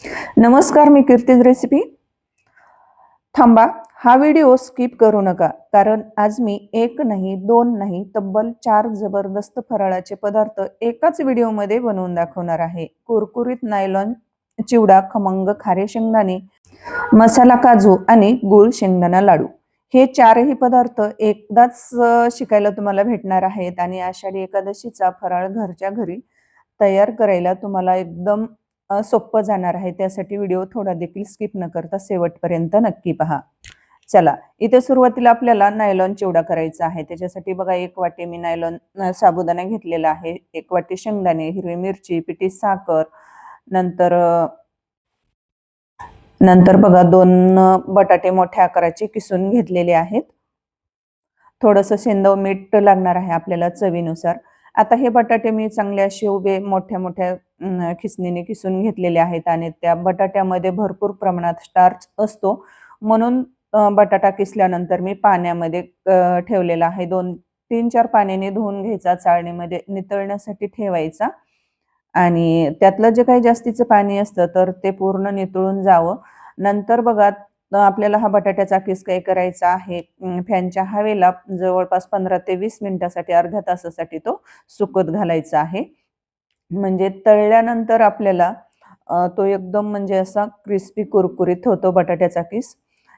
नमस्कार, मी कीर्तीज रेसिपी. थांबा, हा व्हिडिओ स्किप करू नका, कारण आज मी एक नाही, दोन नाही, तब्बल 4 जबरदस्त फराळाचे पदार्थ एकाच व्हिडिओमध्ये बनवून दाखवणार आहे. कुरकुरीत नायलॉन चिवडा, खमंग खारे शेंगदाणे, मसाला काजू आणि गूळ शेंगदाणा लाडू. हे चारही पदार्थ एकदाच शिकायला तुम्हाला भेटणार आहेत आणि आषाढी एकादशीचा फराळ घरच्या घरी तयार करायला तुम्हाला एकदम सोपं जाणार आहे. त्यासाठी व्हिडिओ थोडा देखील स्किप न करता शेवटपर्यंत नक्की पहा. चला, इथे सुरुवातीला आपल्याला नायलॉन चिवडा करायचा आहे. त्याच्यासाठी बघा 1 वाटी मी नायलॉन साबुदाणा घेतलेला आहे, 1 वाटी शेंगदाणे, हिरवी मिरची, पिठी साखर, नंतर नंतर बघा 2 बटाटे मोठ्या आकाराचे किसून घेतलेले आहेत. थोडंसं सेंदव मीठ लागणार आहे आपल्याला चवीनुसार. आता हे बटाटे मी चांगले असे उभे मोठ्या-मोठ्या खिसणीने किसून घेतलेले आहेत आणि त्या बटाट्यामध्ये भरपूर प्रमाणात स्टार्च असतो. म्हणून बटाटा किसल्यानंतर मी पाण्यामध्ये ठेवलेला आहे. 2-3-4 पाण्याने धुवून घ्यायचा, चाळणीमध्ये नितळण्यासाठी ठेवायचा आणि त्यातलं जे काही जास्तीचं पाणी असतं तर ते पूर्ण नितळून जावं. नंतर बघा आपल्याला हा बटाट्याचा किस काय करायचा आहे, फॅनच्या हवेला जवळपास 15 ते 20 मिनिटासाठी, अर्ध्या तासासाठी तो सुकत घालायचा आहे. म्हणजे तळल्यानंतर आपल्याला तो एकदम म्हणजे असा क्रिस्पी कुरकुरीत होतो बटाट्याचा किस.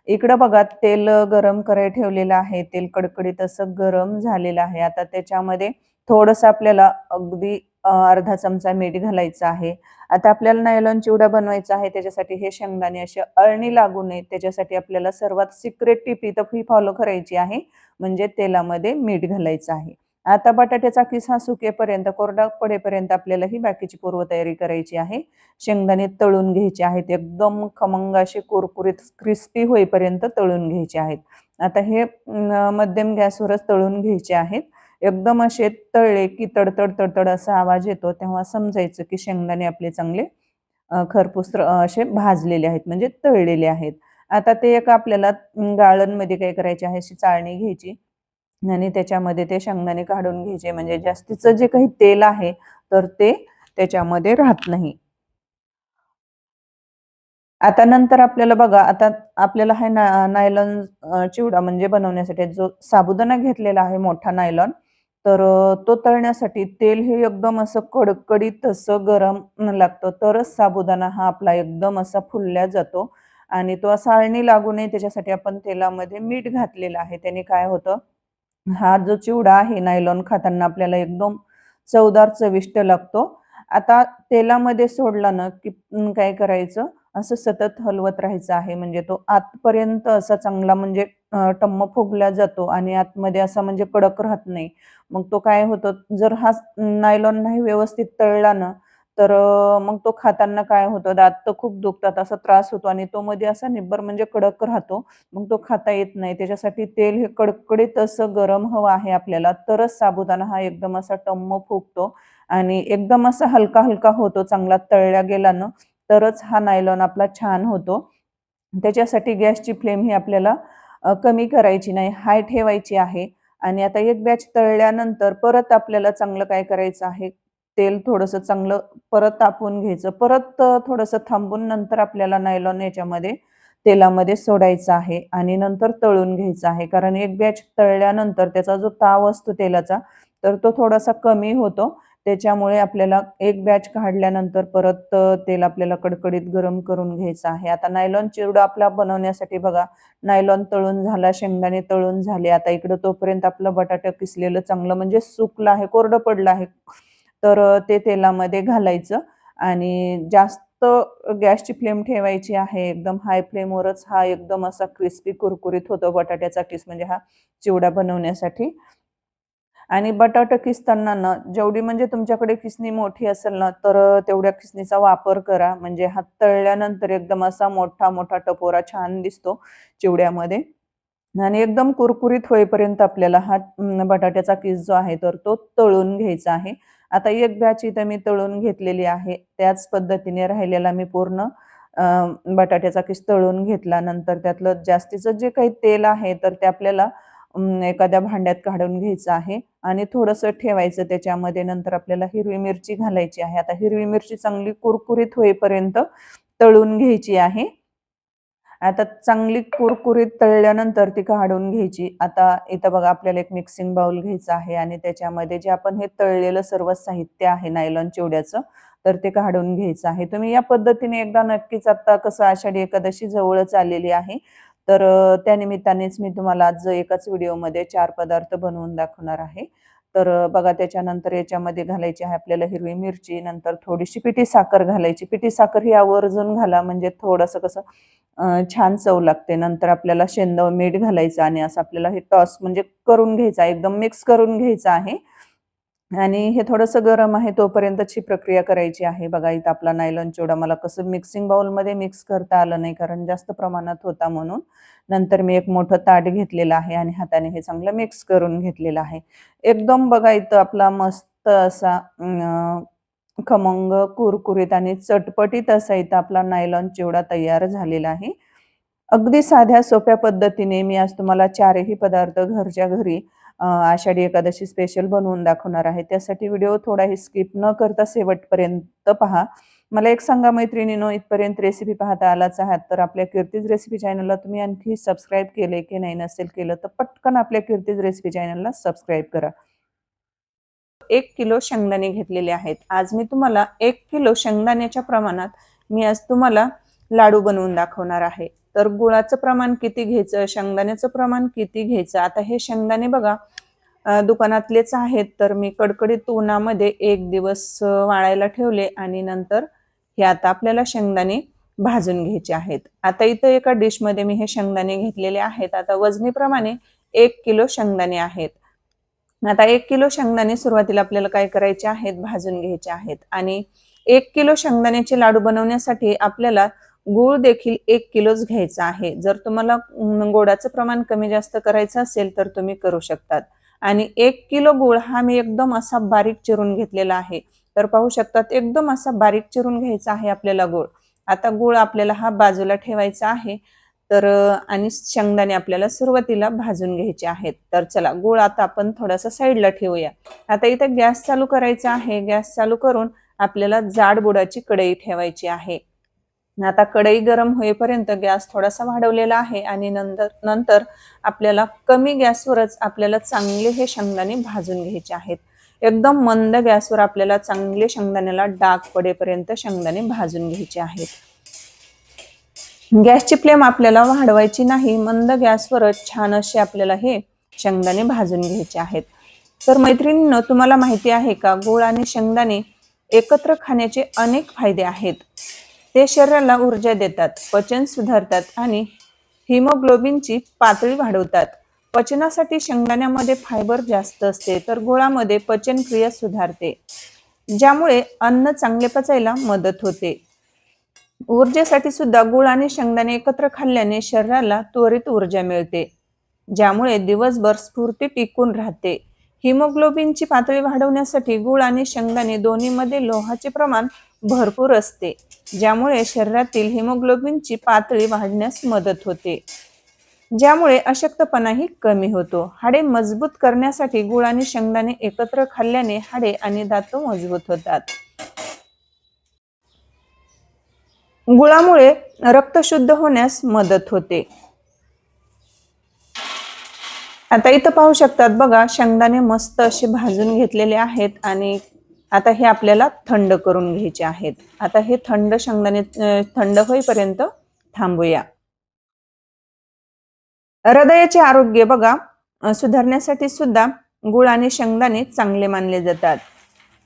इकडं बघा तेल गरम करायला ठेवलेलं आहे. तेल कडकडीत असं गरम झालेलं आहे. आता त्याच्यामध्ये थोडंसं आपल्याला अगदी अर्धा चमचा मीठ घालायचं आहे. आता आपल्याला नायलॉन चिवडा बनवायचा आहे, त्याच्यासाठी हे शेंगदाणे असे अळणी लागू नये त्याच्यासाठी आपल्याला सर्वात सिक्रेट टिप इथं ही फॉलो करायची आहे, म्हणजे तेलामध्ये मीठ घालायचं आहे. आता बटाट्याचा किस हा सुकेपर्यंत, कोरडा पडेपर्यंत आपल्याला ही बाकीची पूर्वतयारी करायची आहे. शेंगदाणे तळून घ्यायचे आहेत, एकदम खमंग असे कुरकुरीत क्रिस्पी होईपर्यंत तळून घ्यायचे आहेत. आता हे मध्यम गॅसवरच तळून घ्यायचे आहेत. एकदम असे तळले की तडतड तडतड असा आवाज येतो, तेव्हा समजायचं की शेंगदाणे आपले चांगले खरपूस असे भाजलेले आहेत, म्हणजे तळलेले आहेत. आता ते एक आपल्याला गाळणमध्ये काय करायचे आहे, अशी चाळणी घ्यायची आणि त्याच्यामध्ये ते शेंगदाणे काढून घ्यायचे, म्हणजे जास्तीचं जे काही तेल आहे तर ते त्याच्यामध्ये राहत नाही. आता नंतर आपल्याला बघा, आता आपल्याला हा नायलॉन चिवडा म्हणजे बनवण्यासाठी जो साबुदाणा घेतलेला आहे मोठा नायलॉन, तर तो तळण्यासाठी तेल हे एकदम असं कडकडीत असं गरम लागतं, तरच साबुदाणा हा आपला एकदम असा फुलला जातो आणि तो असा अळणी लागू नये त्याच्यासाठी आपण तेलामध्ये मीठ घातलेलं आहे. त्याने काय होतं, हा जो चिवडा आहे नायलॉन खाताना आपल्याला एकदम चवदार चविष्ट लागतो. आता तेलामध्ये सोडला ना, की काय करायचं, असं सतत हलवत राहायचं आहे. म्हणजे तो आतपर्यंत असा चांगला म्हणजे टम्म फुगला जातो आणि आतमध्ये असा म्हणजे कडक राहत नाही. मग तो काय होतं, जर हा नायलॉन नाही व्यवस्थित तळला ना, तर मग तो खाताना काय होतं, दात तर खूप दुखतात, असा त्रास होतो आणि तो मध्ये असा निब्बर म्हणजे कडक राहतो. मग तो खाता येत नाही. त्याच्यासाठी तेल हे कडकडीत असं गरम हवं आहे आपल्याला, तरच साबुदाणा हा एकदम असा टम्म फुगतो आणि एकदम असा हलका-हलका होतो चांगला तळला गेला ना, तरच हा नायलॉन आपला छान होतो. त्याच्यासाठी गॅसची फ्लेम ही आपल्याला कमी करायची नाही, हाय ठेवायची आहे आणि आता एक बॅच तळल्यानंतर परत आपल्याला चांगलं काय करायचं आहे, तेल थोडंसं चांगलं परत तापवून घ्यायचं. परत थोडंसं थांबून नंतर आपल्याला नायलॉन याच्यामध्ये तेलामध्ये सोडायचं आहे आणि नंतर तळून घ्यायचं आहे. कारण एक बॅच तळल्यानंतर त्याचा जो ताव असतो तेलाचा, तर तो थोडासा कमी होतो. त्याच्यामुळे आपल्याला एक बॅच काढल्यानंतर परत तेल आपल्याला कडकडीत गरम करून घ्यायचं आहे. आता नायलॉन चिवडा आपला बनवण्यासाठी बघा, नायलॉन तळून झाला, शेंगदाणे तळून झाले. आता इकडं तोपर्यंत आपलं बटाटा किसलेलं चांगलं म्हणजे सुकलं आहे, कोरडं पडलं आहे. तर ते तेलामध्ये घालायचं आणि जास्त गॅसची फ्लेम ठेवायची आहे. एकदम हाय फ्लेमवरच हा एकदम असा क्रिस्पी कुरकुरीत होतो बटाट्याचा किस म्हणजे हा चिवडा बनवण्यासाठी. आणि बटाटा किसताना ना, जेवढी म्हणजे तुमच्याकडे किसणी मोठी असेल ना, तर तेवढ्या किसणीचा वापर करा. म्हणजे हा तळल्यानंतर एकदम असा मोठा-मोठा टपोरा छान दिसतो चिवड्यामध्ये आणि एकदम कुरकुरीत होईपर्यंत आपल्याला हा बटाट्याचा किस जो आहे, तर तो तळून घ्यायचा आहे. आता एक बॅच इथं मी तळून घेतलेली आहे. त्याच पद्धतीने राहिलेला मी पूर्ण अ, बटाट्याचा किस तळून घेतला. नंतर त्यातलं जास्तीचं जे काही तेल आहे, तर ते आपल्याला एखाद्या भांड्यात काढून घ्यायचं आहे आणि थोडंसं ठेवायचं त्याच्यामध्ये. नंतर आपल्याला हिरवी मिरची घालायची आहे. आता हिरवी मिरची चांगली कुरकुरीत होईपर्यंत तळून घ्यायची आहे. आता चांगली कुरकुरीत तळल्यानंतर ती काढून घ्यायची. आता इथं बघा आपल्याला एक मिक्सिंग बाउल घ्यायचा आहे आणि त्याच्यामध्ये जे आपण हे तळलेलं सर्व साहित्य आहे नायलॉन चिवड्याचं, तर ते काढून घ्यायचं आहे. तुम्ही या पद्धतीने एकदा नक्कीच आता कसं आषाढी एकादशी जवळच आलेली आहे. तर त्यानिमित्तानेच मी तुम्हाला आज एकाच व्हिडिओमध्ये 4 पदार्थ बनवून दाखवणार आहे. तर बघा त्याच्यानंतर याच्यामध्ये घालायची आहे आपल्याला हिरवी मिरची, नंतर थोडीशी पिठी साखर घालायची. पिठी साखर ही आवर्जून घाला म्हणजे थोडंसं कसं छान चव लागते. नंतर आपल्याला शेंदव मीठ घालायचं आणि असं आपल्याला हे टॉस म्हणजे करून घ्यायचं आहे, एकदम मिक्स करून घ्यायचं आहे. आणि हे थोडंसं गरम आहे तोपर्यंतची प्रक्रिया करायची आहे. बघा इथं आपला नायलॉन चिवडा मला कसं मिक्सिंग बाउलमध्ये मिक्स करता आलं नाही कारण जास्त प्रमाणात होता म्हणून. नंतर मी एक मोठं ताट घेतलेलं आहे आणि हाताने हे चांगलं मिक्स करून घेतलेलं आहे. एकदम बघा इथं आपला मस्त असा खमंग, कुरकुरीत आणि चटपटीत असा इथं आपला नायलॉन चिवडा तयार झालेला आहे. अगदी साध्या सोप्या पद्धतीने मी आज तुम्हाला 4ही पदार्थ घरच्या घरी आषाढी एकादशी स्पेशल बनवून दाखवणार आहे. त्यासाठी व्हिडिओ थोडाही स्किप न करता शेवटपर्यंत पहा. मला एक सांगा मैत्रिणींनो, इथपर्यंत रेसिपी पाहता आलाच आहात तर आपल्या कीर्तीज रेसिपी चॅनलला तुम्ही आणखी सबस्क्राईब केले की नाही? नसेल केलं तर पटकन आपल्या कीर्तीज रेसिपी चॅनलला सबस्क्राईब करा. 1 किलो शेंगदाणे घेतलेले आहेत. आज मी तुम्हाला 1 किलो शेंगदाण्याच्या प्रमाणात मी आज तुम्हाला लाडू बनवून दाखवणार आहे. तर गुळाचं प्रमाण किती घ्यायचं, शेंगदाण्याचं प्रमाण किती घ्यायचं. आता हे शेंगदाणे बघा दुकानातलेच आहेत, तर मी कडकडीत उन्हामध्ये 1 दिवस वाळायला ठेवले आणि नंतर हे आता आपल्याला शेंगदाणे भाजून घ्यायचे आहेत. आता इथं एका डिशमध्ये मी हे शेंगदाणे घेतलेले आहेत. आता वजनीप्रमाणे 1 किलो शेंगदाणे आहेत. आता 1 किलो शेंगदाणे सुरुवातीला आपल्याला काय करायचे आहेत, भाजून घ्यायचे आहेत. आणि 1 किलो शेंगदाण्याचे लाडू बनवण्यासाठी आपल्याला गूळ देखील 1 किलोच घ्यायचा आहे. जर तुम्हाला गोडाचं प्रमाण कमी जास्त करायचं असेल तर तुम्ही करू शकतात. आणि 1 किलो गूळ हा मी एकदम असा बारीक चिरून घेतलेला आहे. तर पाहू शकतात एकदम असा बारीक चिरून घ्यायचा आहे आपल्याला गूळ. आता गूळ आपल्याला हा बाजूला ठेवायचा आहे. तर आणि शेंगदाणे आपल्याला सुरुवातीला भाजून घ्यायचे आहेत. तर चला गूळ आता आपण थोडासा साईडला ठेवूया. आता इथे गॅस चालू करायचा आहे. गॅस चालू करून आपल्याला जाड बुडाची कढई ठेवायची आहे. आता कढई गरम होईपर्यंत गॅस थोडासा वाढवलेला आहे आणि नंतर आपल्याला कमी गॅसवरच आपल्याला चांगले हे शेंगदाणे भाजून घ्यायचे आहेत. एकदम मंद गॅसवर आपल्याला चांगले शेंगदाण्याला डाग पडेपर्यंत शेंगदाणे भाजून घ्यायचे आहेत. गॅसची फ्लेम आपल्याला वाढवायची नाही, मंद गॅसवरच छान असे आपल्याला हे शेंगदाणे भाजून घ्यायचे आहेत. तर मैत्रिणींनो, तुम्हाला माहिती आहे का, गूळ आणि शेंगदाणे एकत्र खाण्याचे अनेक फायदे आहेत. ते शरीराला ऊर्जा देतात, पचन सुधारतात आणि हिमोग्लोबिनची पातळी वाढवतात. पचनासाठी शेंगदाण्यामध्ये फायबर जास्त असते, तर गुळामध्ये पचनक्रिया सुधारते, ज्यामुळे अन्न चांगले पचायला मदत होते. ऊर्जेसाठी सुद्धा गूळ आणि शेंगदाणे एकत्र खाल्ल्याने शरीराला त्वरित ऊर्जा मिळते, ज्यामुळे दिवसभर स्फूर्ती टिकून राहते. हिमोग्लोबिनची पातळी वाढवण्यासाठी गूळ आणि शेंगदाणे दोन्हीमध्ये लोहाचे प्रमाण भरपूर असते, ज्यामुळे शरीरातील हिमोग्लोबिनची पातळी वाढण्यास मदत होते, ज्यामुळे अशक्तपणाही कमी होतो. हाडे मजबूत करण्यासाठी गूळ आणि शेंगदाणे एकत्र खाल्ल्याने हाडे आणि दात मजबूत होतात. गुळामुळे रक्त शुद्ध होण्यास मदत होते. आता इथं पाहू शकतात बघा, शेंगदाणे मस्त असे भाजून घेतलेले आहेत आणि आता हे आपल्याला थंड करून घ्यायचे आहेत. आता हे शेंगदाणे थंड होईपर्यंत थांबूया. हृदयाचे आरोग्य बघा सुधारण्यासाठी सुद्धा गूळ आणि शेंगदाणे चांगले मानले जातात.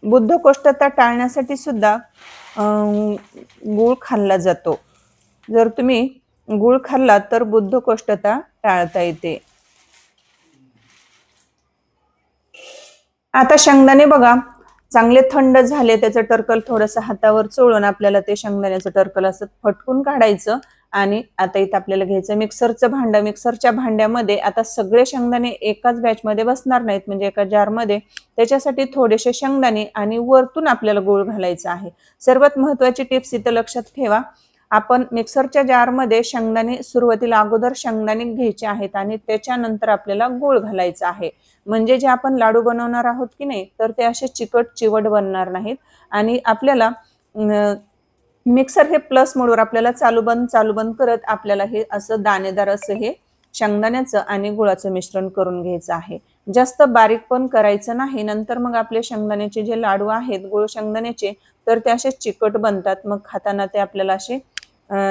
बद्धकोष्ठता टाळण्यासाठी सुद्धा गूळ खाल्ला जातो. जर तुम्ही गूळ खाल्ला तर बद्धकोष्ठता टाळता येते. आता शेंगदाणे बघा चांगले थंड झाले, त्याचं टर्कल थोडंसं हातावर चोळून आपल्याला ते शेंगदाण्याचं टर्कल असं फटकून काढायचं. आणि आता इथं आपल्याला घ्यायचं मिक्सरचं भांडं. मिक्सरच्या भांड्यामध्ये आता सगळे शेंगदाणे एकाच बॅचमध्ये बसणार नाहीत, म्हणजे एका जारमध्ये. त्याच्यासाठी थोडेसे शेंगदाणे आणि वरतून आपल्याला गूळ घालायचा आहे. सर्वात महत्त्वाची टिप्स इथं लक्षात ठेवा. आपण मिक्सरच्या जारमध्ये शेंगदाणे सुरुवातीला अगोदर शेंगदाणे घ्यायचे आहेत आणि त्याच्यानंतर आपल्याला गूळ घालायचा आहे. म्हणजे जे आपण लाडू बनवणार आहोत की नाही, तर ते असे चिकट चिवट बनणार नाहीत आणि आपल्याला मिक्सर हे प्लस मोडवर आपल्याला चालू बंद करत आपल्याला हे असं दाणेदार असं हे शेंगदाण्याचं आणि गुळाचं मिश्रण करून घ्यायचं आहे. जास्त बारीक पण करायचं नाही. नंतर मग आपले शेंगदाण्याचे जे लाडू आहेत गुळ शेंगदाण्याचे, तर ते असे चिकट बनतात. मग खाताना ते आपल्याला असे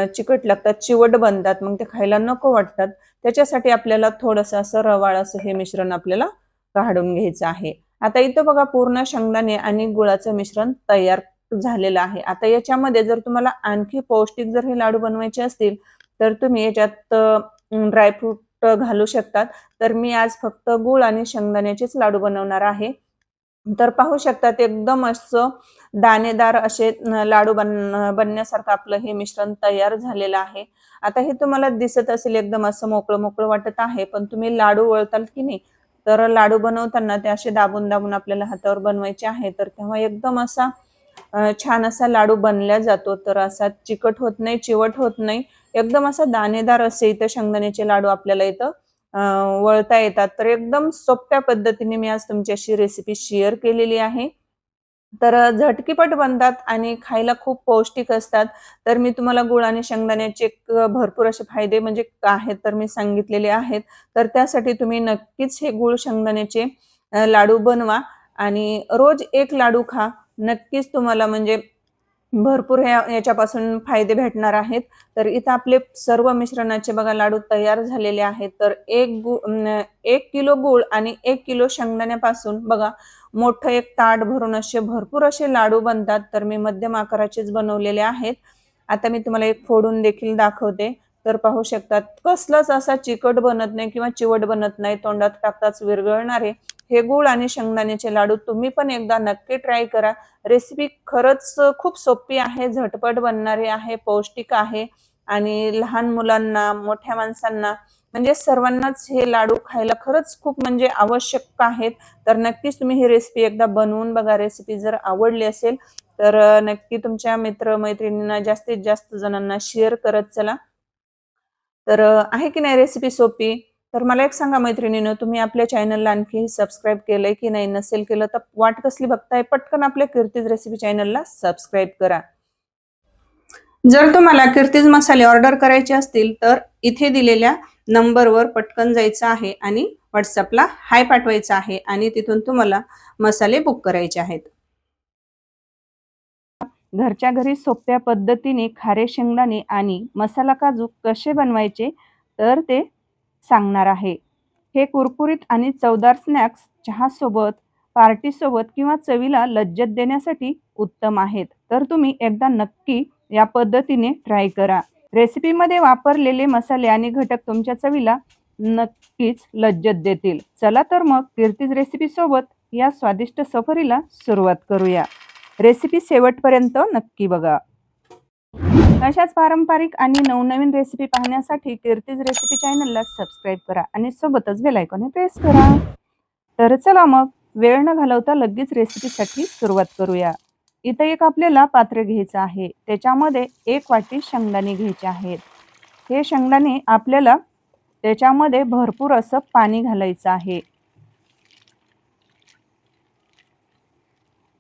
चिकट लागतात, चिवट बनतात. मग ते खायला नको वाटतात. त्याच्यासाठी आपल्याला थोडंसं असं रवाळ असं हे मिश्रण आपल्याला काढून घ्यायचं आहे. आता इथं बघा पूर्ण शेंगदाणे आणि गुळाचं मिश्रण तयार झालेलं आहे. आता याच्यामध्ये जर तुम्हाला आणखी पौष्टिक जर हे लाडू बनवायचे असतील, तर तुम्ही याच्यात ड्रायफ्रूट घालू शकतात. तर मी आज फक्त गूळ आणि शेंगदाण्याचेच लाडू बनवणार आहे. तर पाहू शकतात एकदम असं दाणेदार असे लाडू बनण्यासारखं आपलं हे मिश्रण तयार झालेलं आहे. आता हे तुम्हाला दिसत असेल एकदम असं मोकळं-मोकळं वाटत आहे. पण तुम्ही लाडू वळताल की नाही, तर लाडू बनवताना ते असे दाबून-दाबून आपल्याला हातावर बनवायचे आहे. तर तेव्हा एकदम असा छान असा लाडू बनला जातो. तर असा चिकट होत नाही, चिवट होत नाही. एकदम असा दाणेदार असे इथं शेंगदाण्याचे लाडू आपल्याला इथं अ, वळता येतात. तर एकदम सोप्या पद्धतीने मी आज तुमच्याशी रेसिपी शेअर केलेली आहे. तर झटकीपट बनतात आणि खायला खूप पौष्टिक असतात. तर मी तुम्हाला गूळ आणि शेंगदाण्याचे भरपूर असे फायदे म्हणजे आहेत तर मी सांगितलेले आहेत. तर त्यासाठी तुम्ही नक्कीच हे गूळ शेंगदाण्याचे लाडू बनवा आणि रोज एक लाडू खा. नक्कीच तुम्हाला म्हणजे भरपूर याच्यापासून फायदे भेटणार आहेत. तर इथं आपले सर्व मिश्रणाचे बघा लाडू तयार झालेले आहेत. तर 1 किलो गूळ आणि 1 किलो शेंगदाण्यापासून बघा मोठं एक ताट भरून असे भरपूर असे लाडू बनतात. तर मी मध्यम आकाराचेच बनवलेले आहेत. आता मी तुम्हाला एक फोडून देखील दाखवते. तर पाहू शकतात कसलाच असा चिकट बनत नाही किंवा चिवट बनत नाही. तोंडात टाकताच विरघळणारे हे गूळ आणि शेंगदाण्याचे लाडू तुम्ही पण एकदा नक्की ट्राय करा. रेसिपी खरंच खूप सोपी आहे, झटपट बनणारी आहे, पौष्टिक आहे आणि लहान मुलांना, मोठ्या माणसांना म्हणजे सर्वांनाच हे लाडू खायला खरंच खूप म्हणजे आवश्यक आहेत. तर नक्कीच तुम्ही ही रेसिपी एकदा बनवून बघा. रेसिपी जर आवडली असेल तर नक्की तुमच्या मित्र-मैत्रिणींना जास्तीत जास्त जणांना शेअर करत चला. तर आहे की नाही रेसिपी सोपी? तर मला एक सांगा मैत्रिणींनो, तुम्ही आपल्या चॅनलला आणखी सबस्क्राईब केलंय की नाही? नसेल केलं तर वाट कसली बघताय? पटकन आपल्या कीर्तीज रेसिपी चॅनलला सबस्क्राईब करा. जर तुम्हाला कीर्तीज मसाले ऑर्डर करायचे असतील, तर इथे दिलेल्या नंबरवर पटकन जायचं आहे आणि WhatsAppला हाय पाठवायचं आहे आणि तिथून तुम्हाला मसाले बुक करायचे आहेत. घरच्या घरी सोप्या पद्धतीने खारे शेंगदाणे आणि मसाला काजू कसे बनवायचे तर ते सांगणार आहे. हे कुरकुरीत आणि चवदार स्नॅक्स चहासोबत, पार्टीसोबत किंवा चवीला लज्जत देण्यासाठी उत्तम आहेत. तर तुम्ही एकदा नक्की या पद्धतीने ट्राय करा. रेसिपीमध्ये वापरलेले मसाले आणि घटक तुमच्या चवीला नक्कीच लज्जत देतील. चला तर मग कीर्तीज रेसिपीसोबत या स्वादिष्ट सफरीला सुरुवात करूया. रेसिपी शेवटपर्यंत नक्की बघा. अशाच पारंपरिक आणि नवनवीन रेसिपी पाहण्यासाठी कीर्तीज रेसिपी चॅनलला सबस्क्राईब करा आणि सोबतच बेल आयकॉन प्रेस करा. तर चला मग वेळ न घालवता लगेच रेसिपीसाठी सुरुवात करूया. इथं एक आपल्याला पात्र घ्यायचं आहे. त्याच्यामध्ये 1 वाटी शेंगदाणे घ्यायचे आहेत. हे शेंगदाणे आपल्याला त्याच्यामध्ये भरपूर असं पाणी घालायचं आहे.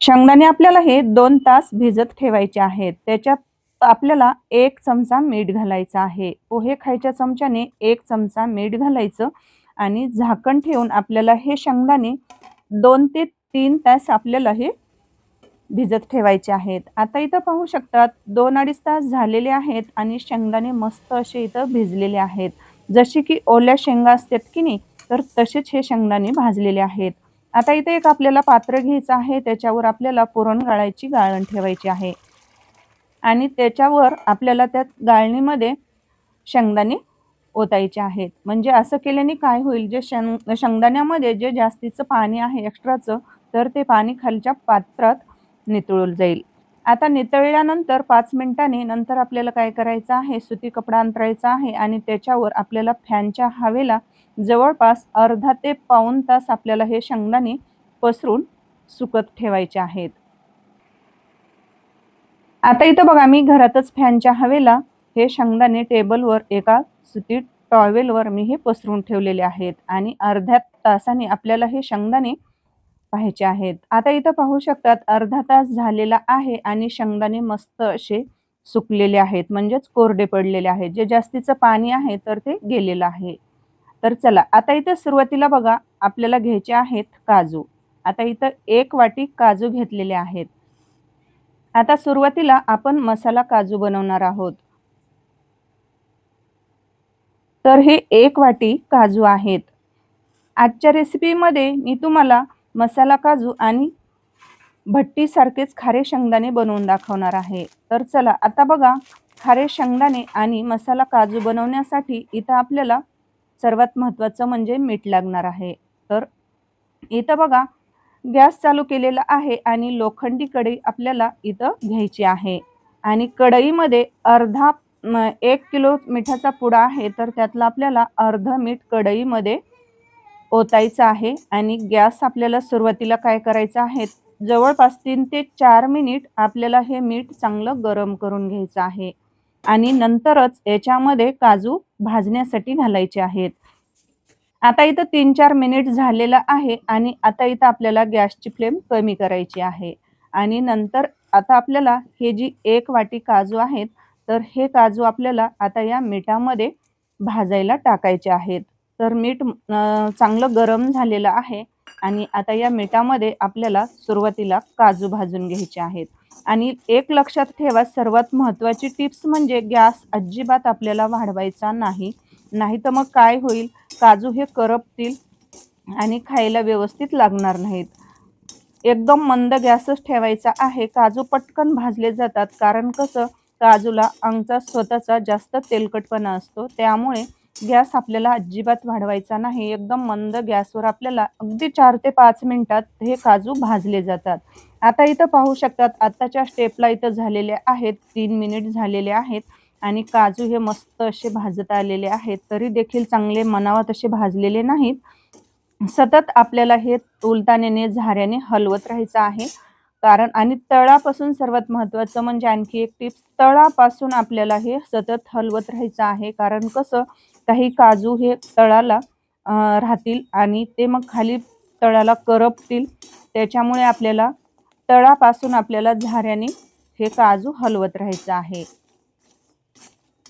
शेंगदाणे आपल्याला हे 2 तास भिजत ठेवायचे आहेत. त्याच्यात आपल्याला 1 चमचा मीठ घालायचं आहे. पोहे खायच्या चमच्याने 1 चमचा मीठ घालायचं आणि झाकण ठेवून आपल्याला हे शेंगदाणे 2 ते 3 तास आपल्याला हे भिजत ठेवायचे आहेत. आता इथं पाहू शकतात 2-2.5 तास झालेले आहेत आणि शेंगदाणे मस्त असे इथं भिजलेले आहेत. जसे की ओल्या शेंगा असतात की नाही, तर तसेच हे शेंगदाणे भाजलेले आहेत. आता इथे एक आपल्याला पात्र घ्यायचं आहे. त्याच्यावर आपल्याला पुरण गाळायची गाळण ठेवायची आहे आणि त्याच्यावर आपल्याला त्या गाळणीमध्ये शेंगदाणे ओतायचे आहेत. म्हणजे असं केल्याने काय होईल, जे शेंगदाण्यामध्ये जे जास्तीचं पाणी आहे एक्स्ट्राचं, तर ते पाणी खालच्या पात्रात नितळून जाईल. आता नितळल्यानंतर 5 मिनिटांनी नंतर आपल्याला काय करायचं आहे, सुती कपडा अंथरायचा आहे आणि त्याच्यावर आपल्याला फॅनच्या हवेला जवळपास अर्धा ते पाऊण तास आपल्याला हे शेंगदाणे पसरून सुकत ठेवायचे आहेत. आता इथं बघा मी घरातच फॅनच्या हवेला हे शेंगदाणे टेबलवर एका सुती टॉवेलवर मी हे पसरून ठेवलेले आहेत आणि अर्ध्या तासाने आपल्याला हे शेंगदाणे पाहायचे आहेत. आता इथं पाहू शकतात अर्धा तास झालेला आहे आणि शेंगदाणे मस्त असे सुकलेले आहेत, म्हणजेच कोरडे पडलेले आहेत. जे जास्तीचं पाणी आहे तर ते गेलेलं आहे. तर चला आता इथे सुरुवातीला बघा आपल्याला घ्यायचे आहेत काजू. आता इथं 1 वाटी काजू घेतलेले आहेत. आता सुरुवातीला आपण मसाला काजू बनवणार आहोत. तर हे 1 वाटी काजू आहेत. आजच्या रेसिपीमध्ये मी तुम्हाला मसाला काजू आणि भट्टीसारखेच खारे शेंगदाणे बनवून दाखवणार आहे. तर चला आता बघा खारे शेंगदाणे आणि मसाला काजू बनवण्यासाठी इथं आपल्याला सर्वात महत्त्वाचं म्हणजे मीठ लागणार आहे. तर इथं बघा गॅस चालू केलेला आहे आणि लोखंडी कढई आपल्याला इथं घ्यायची आहे आणि कढईमध्ये 1 किलो मिठाचा पुडा आहे तर त्यातलं आपल्याला अर्धं मीठ कढईमध्ये ओतायचं आहे आणि गॅस आपल्याला सुरुवातीला काय करायचं आहे, जवळपास 3 ते 4 मिनिट आपल्याला हे मीठ चांगलं गरम करून घ्यायचं आहे आणि नंतरच याच्यामध्ये काजू भाजण्यासाठी घालायचे आहेत. आता इथं 3-4 मिनिट झालेलं आहे आणि आता इथं आपल्याला गॅसची फ्लेम कमी करायची आहे आणि नंतर आता आपल्याला हे जी 1 वाटी काजू आहेत, तर हे काजू आपल्याला आता या मिठामध्ये भाजायला टाकायचे आहेत. तर मीठ चांगलं गरम झालेलं आहे आणि आता या मिठामध्ये आपल्याला सुरुवातीला काजू भाजून घ्यायचे आहेत आणि एक लक्षात ठेवा सर्वात महत्त्वाची टिप्स म्हणजे गॅस अजिबात आपल्याला वाढवायचा नाही. नाहीतर मग काय होईल, काजू हे करपतील आणि खायला व्यवस्थित लागणार नाहीत. एकदम मंद गॅसच ठेवायचा आहे. काजू पटकन भाजले जातात कारण कसं काजूला आमचा स्वतःचा जास्त तेलकटपणा असतो. त्यामुळे गॅस आपल्याला अजिबात वाढवायचा नाही. एकदम मंद गॅसवर आपल्याला अगदी 4 ते 5 मिनिटात हे काजू भाजले जातात. आता इथं पाहू शकतात आत्ताच्या स्टेपला इथं झालेले आहेत 3 मिनिट झालेले आहेत आणि काजू हे मस्त असे भाजत आलेले आहेत. तरी देखील चांगले मनावा तसे भाजलेले नाहीत. सतत आपल्याला हे उलटाण्याने झाऱ्याने हलवत राहायचं आहे. कारण आणि तळापासून सर्वात महत्त्वाचं म्हणजे आणखी एक टिप्स तळापासून आपल्याला हे सतत हलवत राहायचं आहे. कारण कसं काही काजू हे तळाला राहतील आणि ते मग खाली तळाला करपतील. त्याच्यामुळे आपल्याला तळापासून आपल्याला झाऱ्याने हे काजू हलवत राहायचं आहे.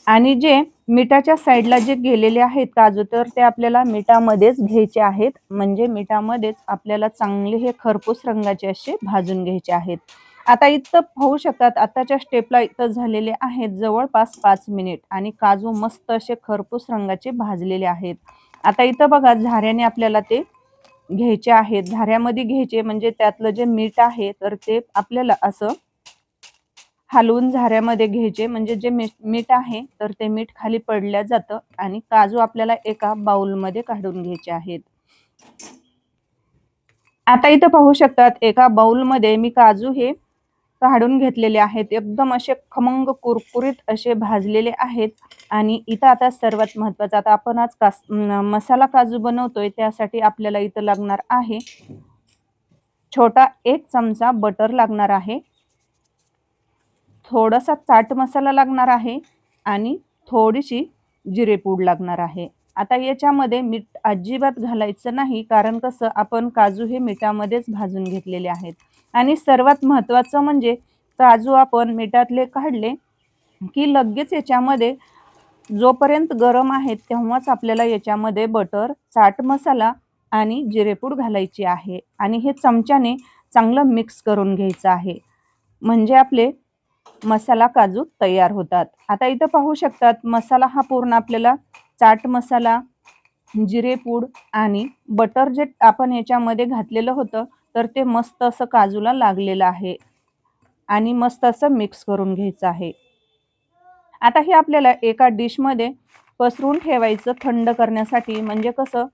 आणि जे मिठाच्या साईडला जे गेलेले आहेत काजू तर ते आपल्याला मिठामध्येच घ्यायचे आहेत. म्हणजे मिठामध्येच आपल्याला चांगले हे खरपूस रंगाचे असे भाजून घ्यायचे आहेत. आता इथं पाहू शकतात आताच्या स्टेपला इथं झालेले आहेत जवळपास 5 मिनिट आणि काजू मस्त असे खरपूस रंगाचे भाजलेले आहेत. आता इथं बघा झाऱ्याने आपल्याला ते घ्यायचे आहेत. झाऱ्यामध्ये घ्यायचे म्हणजे त्यातलं जे मीठ आहे तर ते आपल्याला असं हलवून झाऱ्यामध्ये घ्यायचे म्हणजे जे मीठ आहे तर ते मीठ खाली पडलं जातं आणि काजू आपल्याला एका बाउलमध्ये काढून घ्यायचे आहेत. आता इथं पाहू शकतात एका बाउलमध्ये मी काजू हे काढून घेतलेले आहेत. एकदम असे खमंग कुरकुरीत असे भाजलेले आहेत आणि इथं आता सर्वात महत्त्वाचं आता आपण आज मसाला काजू बनवतोय त्यासाठी आपल्याला इथं लागणार आहे छोटा 1 चमचा बटर लागणार आहे. थोडासा चाट मसाला लागणार आहे आणि थोडीशी जिरेपूड लागणार आहे. आता याच्यामध्ये मीठ अजिबात घालायचं नाही कारण कसं आपण काजू हे मिठामध्येच भाजून घेतलेले आहेत आणि सर्वात महत्त्वाचं म्हणजे काजू आपण मिठातले काढले की लगेच याच्यामध्ये जोपर्यंत गरम आहेत तेव्हाच आपल्याला याच्यामध्ये बटर, चाट मसाला आणि जिरेपूड घालायची आहे आणि हे चमच्याने चांगलं मिक्स करून घ्यायचं आहे. म्हणजे आपले मसाला काजू तयार होतात. आता इथं पाहू शकतात मसाला हा पूर्ण आपल्याला चाट मसाला, जिरेपूड आणि बटर जे आपण याच्यामध्ये घातलेलं होतं तर ते मस्त असं काजूला लागलेलं आहे आणि मस्त असं मिक्स करून घ्यायचं आहे. आता हे आपल्याला एका डिशमध्ये पसरून ठेवायचं थंड करण्यासाठी. म्हणजे कसं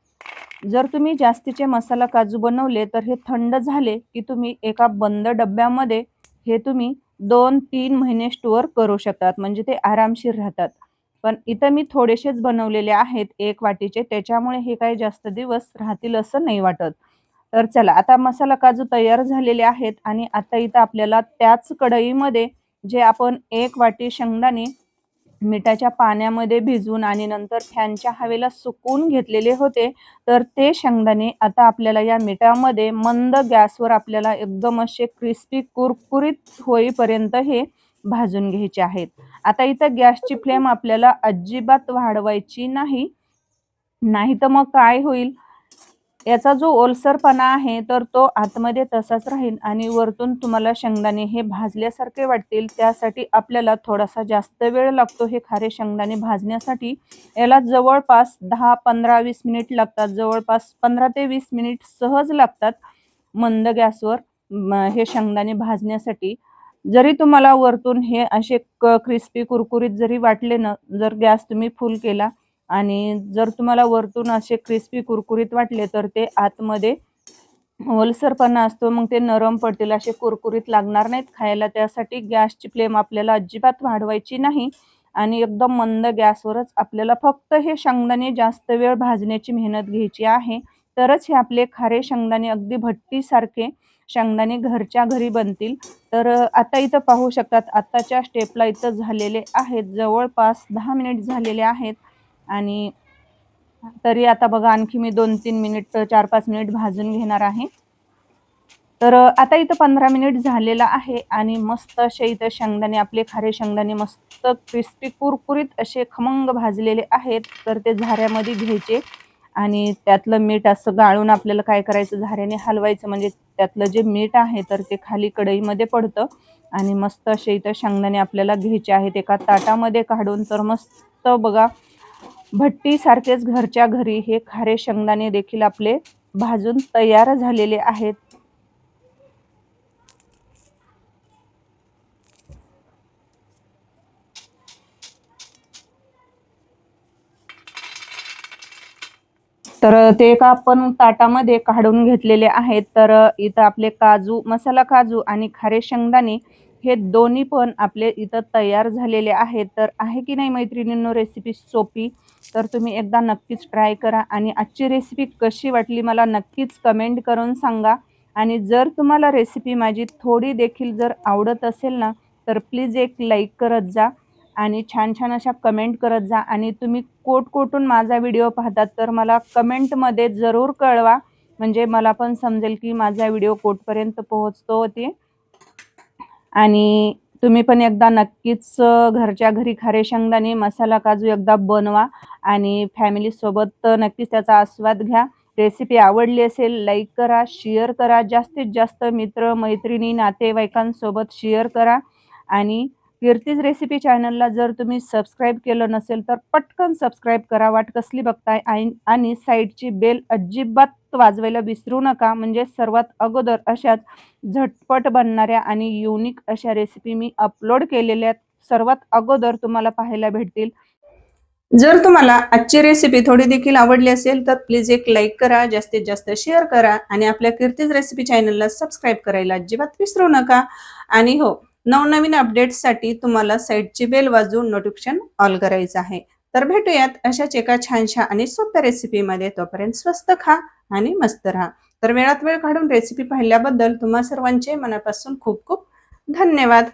जर तुम्ही जास्तीचे मसाला काजू बनवले तर हे थंड झाले की तुम्ही एका बंद डब्यामध्ये हे तुम्ही 2-3 महिने स्टोअर करू शकतात. म्हणजे ते आरामशीर राहतात. पण इथं मी थोडेसेच बनवलेले आहेत 1 वाटीचे त्याच्यामुळे हे काही जास्त दिवस राहतील असं नाही वाटत. तर चला आता मसाला काजू तयार झालेले आहेत आणि आता इथं आपल्याला त्याच कढईमध्ये जे आपण 1 वाटी शेंगदाणे मिठाच्या पाण्यामध्ये भिजवून आणि नंतर फॅनच्या हवेला सुकवून घेतलेले होते तर ते शेंगदाणे आता आपल्याला या मिठामध्ये मंद गॅसवर आपल्याला एकदम असे क्रिस्पी कुरकुरीत होईपर्यंत हे भाजून घ्यायचे आहेत. आता इथं गॅसची फ्लेम आपल्याला अजिबात वाढवायची नाही. नाहीतर मग काय होईल, याचा जो ओलसरपणा आहे तर तो आतमध्ये तसाच राहील आणि वरतून तुम्हाला शेंगदाणे हे भाजल्यासारखे वाटतील. त्यासाठी आपल्याला थोडासा जास्त वेळ लागतो हे खारे शेंगदाणे भाजण्यासाठी. याला जवळपास 10, 15, 20 मिनिट लागतात. जवळपास 15 ते 20 मिनिट सहज लागतात मंद गॅसवर हे शेंगदाणे भाजण्यासाठी. जरी तुम्हाला वरतून हे असे क्रिस्पी कुरकुरीत जरी वाटले ना, जर गॅस तुम्ही फुल केला आणि जर तुम्हाला वरतून असे क्रिस्पी कुरकुरीत वाटले, तर ते आतमध्ये ओलसरपणा असतो, मग ते नरम पडतील, असे कुरकुरीत लागणार नाहीत खायला. त्यासाठी गॅसची फ्लेम आपल्याला अजिबात वाढवायची नाही आणि एकदम मंद गॅसवरच आपल्याला फक्त हे शेंगदाणे जास्त वेळ भाजण्याची मेहनत घ्यायची आहे. तरच हे आपले खारे शेंगदाणे अगदी भट्टीसारखे शेंगदाणे घरच्या घरी बनतील. तर आता इथं पाहू शकतात, आत्ताच्या स्टेपला इथं झालेले आहेत जवळपास 10 मिनिट झालेले आहेत आणि तरी आता बघा आणखी मी 2-3 मिनिट 4-5 मिनिट भाजून घेणार आहे. तर आता इथं 15 मिनिट झालेला आहे आणि मस्त असे इथं शेंगदाणे आपले खारे शेंगदाणे मस्त क्रिस्पी कुरकुरीत असे खमंग भाजलेले आहेत. तर ते झाऱ्यामध्ये घ्यायचे आणि त्यातलं मीठ असं गाळून आपल्याला काय करायचं, झाऱ्याने हलवायचं, म्हणजे त्यातलं जे मीठ आहे तर ते खाली कढईमध्ये पडतं. आणि मस्त असे इथं शेंगदाणे आपल्याला घ्यायचे आहेत एका ताटामध्ये काढून. तर मस्त बघा भट्टीसारखेच घरच्या घरी हे खारे शेंगदाणे देखील आपले भाजून तयार झालेले आहेत. तर ते एका आपण ताटामध्ये काढून घेतलेले आहेत. तर इथं आपले काजू, मसाला काजू आणि खारे शेंगदाणे हे दोन्ही पण आपले इथं तयार झालेले आहेत. तर आहे की नाही मैत्रिणींनो रेसिपी सोपी? तर तुम्ही एकदा नक्कीच ट्राय करा आणि आजची रेसिपी कशी वाटली मला नक्कीच कमेंट करून सांगा. आणि जर तुम्हाला रेसिपी माझी थोडी देखील जर आवडत असेल ना, तर प्लीज एक लाईक करत जा आणि छान-छान अशा कमेंट करत जा. आणि तुम्ही कुठून माझा व्हिडिओ पाहतात तर मला कमेंटमध्ये जरूर कळवा, म्हणजे मला पण समजेल की माझा व्हिडिओ कुठपर्यंत पोहोचतो ते. आणि तुम्ही पण एकदा नक्कीच घरच्या घरी खारे शेंगदाणे, मसाला काजू एकदा बनवा आणि फॅमिलीसोबत नक्कीच त्याचा आस्वाद घ्या. रेसिपी आवडली असेल लाईक करा, शेअर करा, जास्तीत जास्त मित्र, मैत्रिणी, नातेवाईकांसोबत शेअर करा. आणि कीर्तीज रेसिपी चॅनलला जर तुम्ही सबस्क्राईब केलं नसेल तर पटकन सबस्क्राईब करा. वाट कसली बघताय? आणि साईडची बेल अजिबात वाजवायला विसरू नका, म्हणजे सर्वात अगोदर अशाच झटपट बनणाऱ्या आणि युनिक अशा रेसिपी मी अपलोड केलेल्या सर्वात अगोदर तुम्हाला पाहायला भेटतील. जर तुम्हाला आजची रेसिपी थोडी देखील आवडली असेल तर प्लीज एक लाईक करा, जास्तीत जास्त शेअर करा आणि आपल्या कीर्तीज रेसिपी चॅनलला सबस्क्राईब करायला अजिबात विसरू नका. आणि हो, नवनवीन अपडेट्ससाठी तुम्हाला साईडची बेल वाजवून नोटिफिकेशन ऑल करायचं आहे. तर भेटूयात अशाच एका छानशा आणि सोप्या रेसिपीमध्ये. तोपर्यंत स्वस्त खा आणि मस्त राहा. तर वेळात वेळ काढून रेसिपी पाहिल्याबद्दल तुम्हा सर्वांचे मनापासून खूप खूप धन्यवाद.